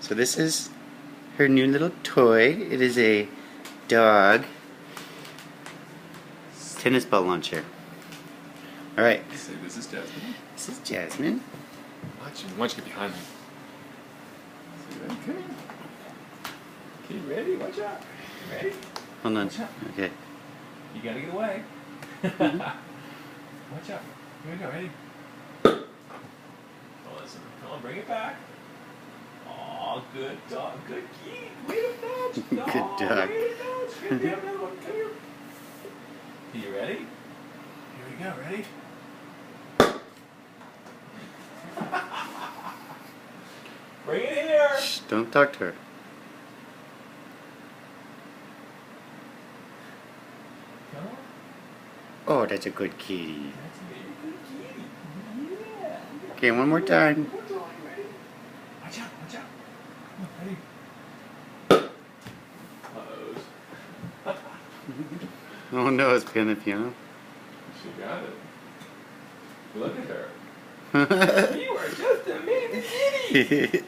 So this is her new little toy. It is a dog tennis ball launcher. Alright. Say, this is Jasmine. This is Jasmine. Watch you get behind me. Okay. Okay, ready? Watch out. Ready? Hold on. Watch out. Okay. You gotta get away. Watch out. Here we go, ready? Oh, listen. Come on, bring it back. Oh, good dog. Good kitty. Way to fetch. Good dog. Way to fetch. Good damn another one. Come here. Are you ready? Here we go. Ready? Bring it here. Shh, don't talk to her. Come on. Oh, that's a good kitty. That's a very good kitty. Yeah. Okay, one more time. One more time. Ready? Watch out. Watch out. Come on, ready? Uh-oh. Oh no, it's behind the piano. She got it. Look at her. You are just a mini kitty.